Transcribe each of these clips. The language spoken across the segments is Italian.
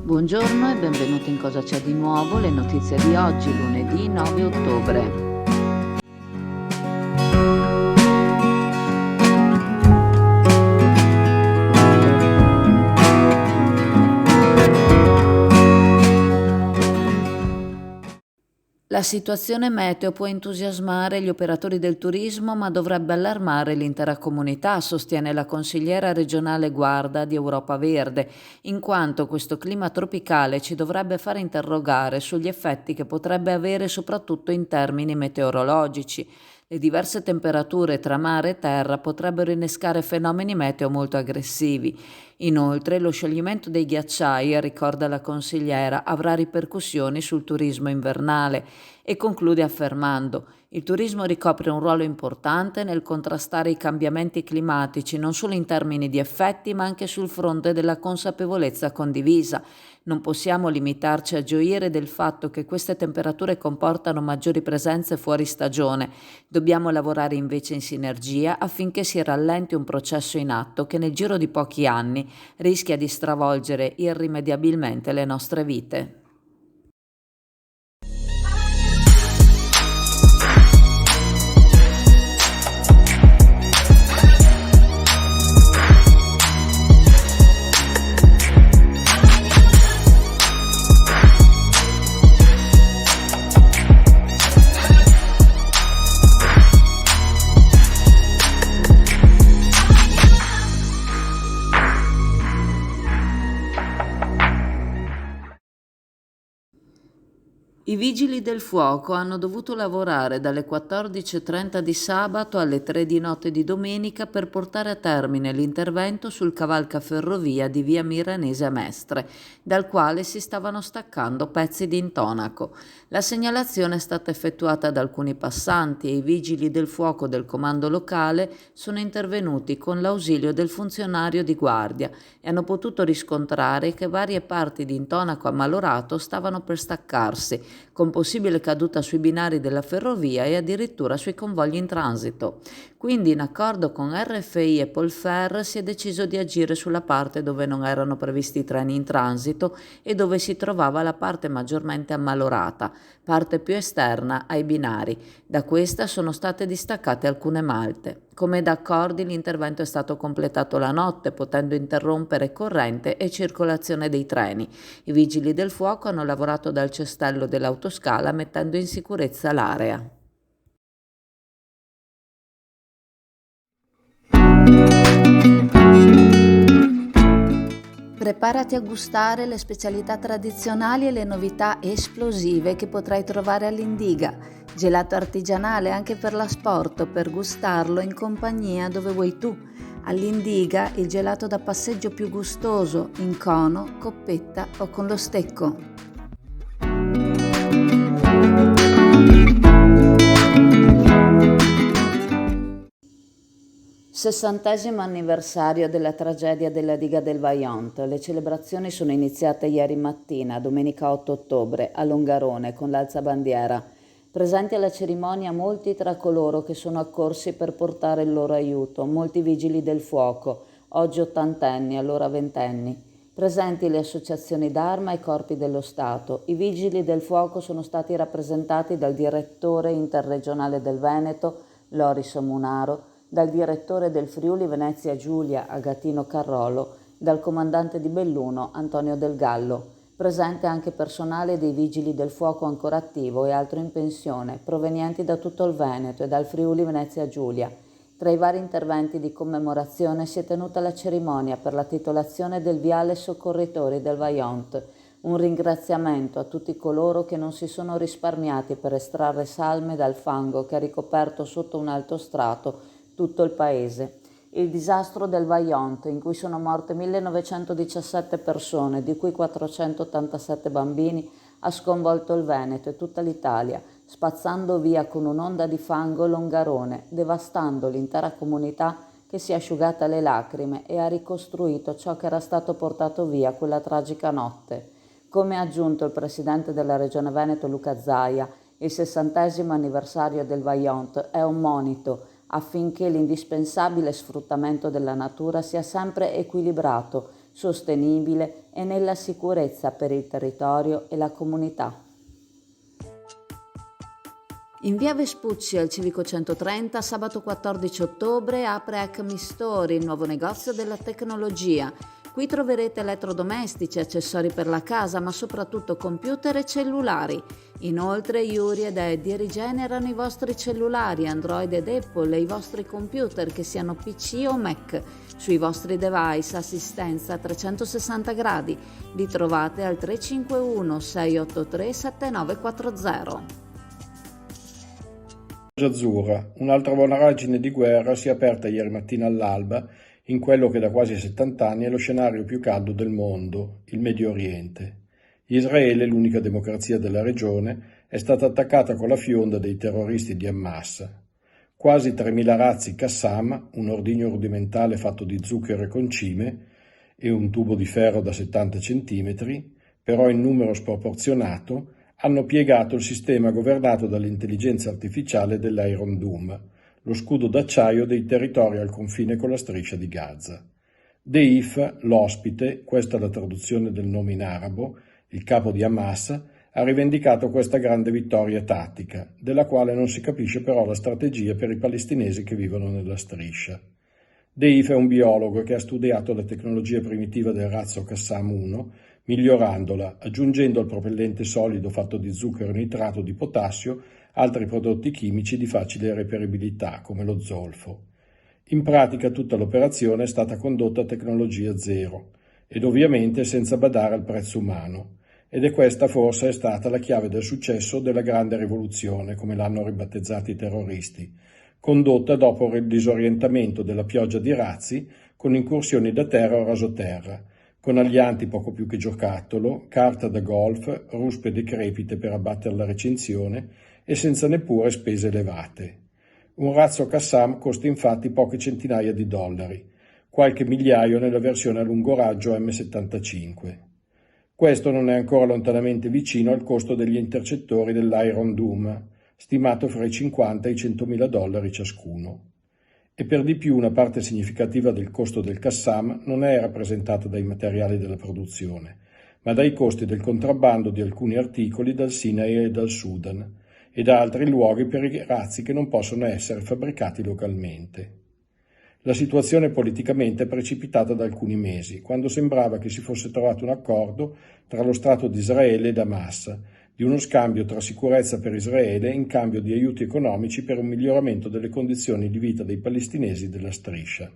Buongiorno e benvenuti in Cosa c'è di nuovo, le notizie di oggi, lunedì 9 ottobre. La situazione meteo può entusiasmare gli operatori del turismo, ma dovrebbe allarmare l'intera comunità, sostiene la consigliera regionale Guarda di Europa Verde, in quanto questo clima tropicale ci dovrebbe fare interrogare sugli effetti che potrebbe avere soprattutto in termini meteorologici. Le diverse temperature tra mare e terra potrebbero innescare fenomeni meteo molto aggressivi. Inoltre, lo scioglimento dei ghiacciai, ricorda la consigliera, avrà ripercussioni sul turismo invernale e conclude affermando: il turismo ricopre un ruolo importante nel contrastare i cambiamenti climatici, non solo in termini di effetti, ma anche sul fronte della consapevolezza condivisa. Non possiamo limitarci a gioire del fatto che queste temperature comportano maggiori presenze fuori stagione. Dobbiamo lavorare invece in sinergia affinché si rallenti un processo in atto che nel giro di pochi anni rischia di stravolgere irrimediabilmente le nostre vite. I vigili del fuoco hanno dovuto lavorare dalle 14:30 di sabato alle 3 di notte di domenica per portare a termine l'intervento sul cavalcaferrovia di via Miranese a Mestre, dal quale si stavano staccando pezzi di intonaco. La segnalazione è stata effettuata da alcuni passanti e i vigili del fuoco del comando locale sono intervenuti con l'ausilio del funzionario di guardia e hanno potuto riscontrare che varie parti di intonaco ammalorato stavano per staccarsi, con possibile caduta sui binari della ferrovia e addirittura sui convogli in transito. Quindi, in accordo con RFI e Polfer, si è deciso di agire sulla parte dove non erano previsti treni in transito e dove si trovava la parte maggiormente ammalorata, parte più esterna ai binari. Da questa sono state distaccate alcune malte. Come da accordi, l'intervento è stato completato la notte, potendo interrompere corrente e circolazione dei treni. I vigili del fuoco hanno lavorato dal cestello dell'autoscala mettendo in sicurezza l'area. Preparati a gustare le specialità tradizionali e le novità esplosive che potrai trovare all'Indiga. Gelato artigianale anche per l'asporto, per gustarlo in compagnia dove vuoi tu. All'Indiga il gelato da passeggio più gustoso, in cono, coppetta o con lo stecco. 60° anniversario della tragedia della diga del Vajont. Le celebrazioni sono iniziate ieri mattina, domenica 8 ottobre, a Longarone con l'alzabandiera. Presenti alla cerimonia molti tra coloro che sono accorsi per portare il loro aiuto, molti vigili del fuoco, oggi ottantenni, allora ventenni. Presenti le associazioni d'Arma e corpi dello Stato. I vigili del fuoco sono stati rappresentati dal direttore interregionale del Veneto, Loris Munaro, dal direttore del Friuli Venezia Giulia, Agatino Carrolo, dal comandante di Belluno, Antonio Del Gallo. Presente anche personale dei Vigili del Fuoco ancora attivo e altro in pensione, provenienti da tutto il Veneto e dal Friuli Venezia Giulia. Tra i vari interventi di commemorazione si è tenuta la cerimonia per la titolazione del viale Soccorritori del Vajont, un ringraziamento a tutti coloro che non si sono risparmiati per estrarre salme dal fango che ha ricoperto sotto un alto strato tutto il paese. Il disastro del Vajont, in cui sono morte 1917 persone, di cui 487 bambini, ha sconvolto il Veneto e tutta l'Italia, spazzando via con un'onda di fango Longarone, devastando l'intera comunità che si è asciugata le lacrime e ha ricostruito ciò che era stato portato via quella tragica notte. Come ha aggiunto il presidente della Regione Veneto Luca Zaia, il 60° anniversario del Vajont è un monito affinché l'indispensabile sfruttamento della natura sia sempre equilibrato, sostenibile e nella sicurezza per il territorio e la comunità. In via Vespucci al Civico 130, sabato 14 ottobre, apre Acme Store, il nuovo negozio della tecnologia. Qui troverete elettrodomestici, accessori per la casa, ma soprattutto computer e cellulari. Inoltre Yuri ed Eddie rigenerano i vostri cellulari, Android ed Apple e i vostri computer, che siano PC o Mac. Sui vostri device assistenza a 360 gradi. Li trovate al 351 683 7940. Azzurra, un'altra voragine di guerra si è aperta ieri mattina all'alba in quello che da quasi 70 anni è lo scenario più caldo del mondo, il Medio Oriente. Israele, l'unica democrazia della regione, è stata attaccata con la fionda dei terroristi di Hamas. Quasi 3.000 razzi Qassam, un ordigno rudimentale fatto di zucchero e concime, e un tubo di ferro da 70 cm, però in numero sproporzionato, hanno piegato il sistema governato dall'intelligenza artificiale dell'Iron Dome, lo scudo d'acciaio dei territori al confine con la striscia di Gaza. Deif, l'ospite, questa è la traduzione del nome in arabo, il capo di Hamas, ha rivendicato questa grande vittoria tattica, della quale non si capisce però la strategia per i palestinesi che vivono nella striscia. Deif è un biologo che ha studiato la tecnologia primitiva del razzo Qassam 1, migliorandola, aggiungendo al propellente solido fatto di zucchero e nitrato di potassio altri prodotti chimici di facile reperibilità, come lo zolfo. In pratica tutta l'operazione è stata condotta a tecnologia zero, ed ovviamente senza badare al prezzo umano, ed è questa forse è stata la chiave del successo della grande rivoluzione, come l'hanno ribattezzati i terroristi, condotta dopo il disorientamento della pioggia di razzi con incursioni da terra o rasoterra, con alianti poco più che giocattolo, carta da golf, ruspe decrepite per abbattere la recinzione e senza neppure spese elevate. Un razzo Qassam costa infatti poche centinaia di dollari, qualche migliaio nella versione a lungo raggio M75. Questo non è ancora lontanamente vicino al costo degli intercettori dell'Iron Dome, stimato fra i 50 e i 100.000 dollari ciascuno. E per di più una parte significativa del costo del Qassam non è rappresentata dai materiali della produzione, ma dai costi del contrabbando di alcuni articoli dal Sinai e dal Sudan e da altri luoghi per i razzi che non possono essere fabbricati localmente. La situazione politicamente è precipitata da alcuni mesi, quando sembrava che si fosse trovato un accordo tra lo Stato di Israele ed Hamas, di uno scambio tra sicurezza per Israele in cambio di aiuti economici per un miglioramento delle condizioni di vita dei palestinesi della striscia.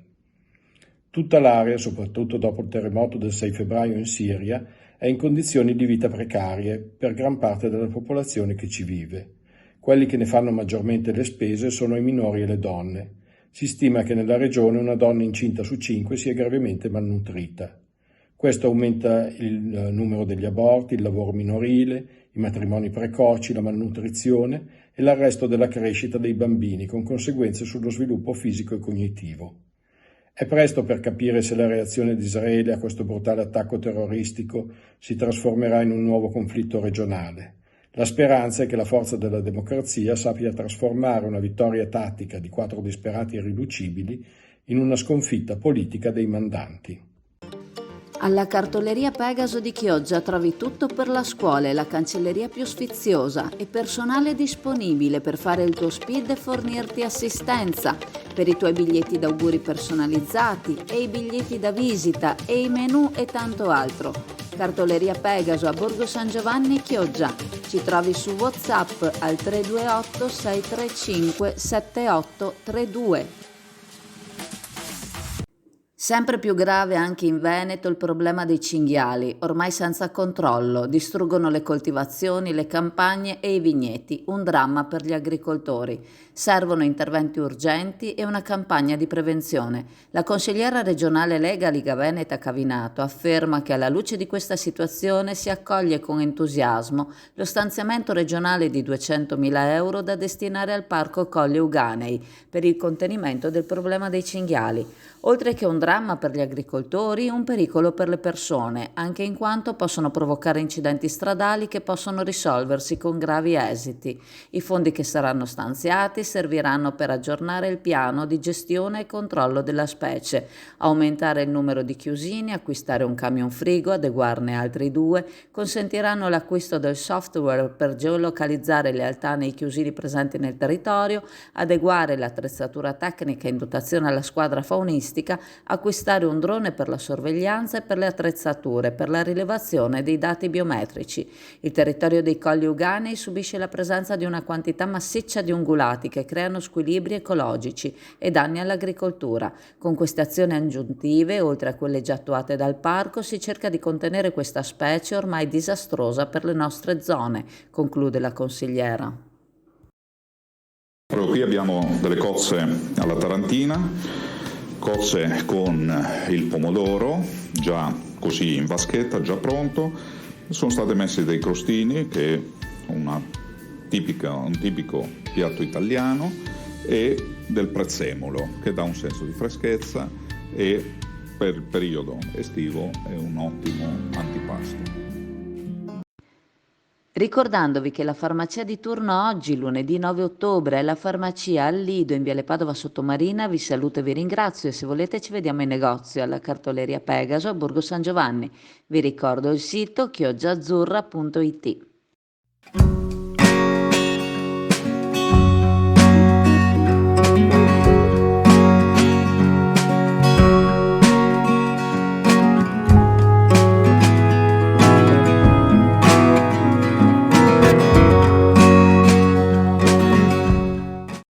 Tutta l'area, soprattutto dopo il terremoto del 6 febbraio in Siria, è in condizioni di vita precarie per gran parte della popolazione che ci vive. Quelli che ne fanno maggiormente le spese sono i minori e le donne. Si stima che nella regione una donna incinta su 5 sia gravemente malnutrita. Questo aumenta il numero degli aborti, il lavoro minorile, i matrimoni precoci, la malnutrizione e l'arresto della crescita dei bambini, con conseguenze sullo sviluppo fisico e cognitivo. È presto per capire se la reazione di Israele a questo brutale attacco terroristico si trasformerà in un nuovo conflitto regionale. La speranza è che la forza della democrazia sappia trasformare una vittoria tattica di 4 disperati irriducibili in una sconfitta politica dei mandanti. Alla cartoleria Pegaso di Chioggia trovi tutto per la scuola e la cancelleria più sfiziosa e personale disponibile per fare il tuo speed e fornirti assistenza per i tuoi biglietti d'auguri personalizzati e i biglietti da visita e i menù e tanto altro. Cartoleria Pegaso a Borgo San Giovanni Chioggia. Ci trovi su WhatsApp al 328 635 7832. Sempre più grave anche in Veneto il problema dei cinghiali, ormai senza controllo, distruggono le coltivazioni, le campagne e i vigneti, un dramma per gli agricoltori. Servono interventi urgenti e una campagna di prevenzione. La consigliera regionale Lega Liga Veneta Cavinato afferma che alla luce di questa situazione si accoglie con entusiasmo lo stanziamento regionale di 200.000 euro da destinare al parco Colli Euganei per il contenimento del problema dei cinghiali. Oltre che un dramma dramma per gli agricoltori, un pericolo per le persone, anche in quanto possono provocare incidenti stradali che possono risolversi con gravi esiti. I fondi che saranno stanziati serviranno per aggiornare il piano di gestione e controllo della specie, aumentare il numero di chiusini, acquistare un camion frigo, adeguarne altri 2, consentiranno l'acquisto del software per geolocalizzare le alta nei chiusini presenti nel territorio, adeguare l'attrezzatura tecnica in dotazione alla squadra faunistica, acquistare un drone per la sorveglianza e per le attrezzature per la rilevazione dei dati biometrici. Il territorio dei Colli Euganei subisce la presenza di una quantità massiccia di ungulati che creano squilibri ecologici e danni all'agricoltura. Con queste azioni aggiuntive, oltre a quelle già attuate dal parco, si cerca di contenere questa specie ormai disastrosa per le nostre zone, conclude la consigliera. Proprio qui abbiamo delle cozze alla tarantina, cozze con il pomodoro già così in vaschetta, già pronto. Sono state messe dei crostini, che è un tipico piatto italiano, e del prezzemolo, che dà un senso di freschezza e per il periodo estivo è un ottimo antipasto. Ricordandovi che la farmacia di turno oggi, lunedì 9 ottobre, è la farmacia al Lido in Viale Padova Sottomarina. Vi saluto e vi ringrazio e se volete ci vediamo in negozio alla Cartoleria Pegaso a Borgo San Giovanni. Vi ricordo il sito chioggiaazzurra.it.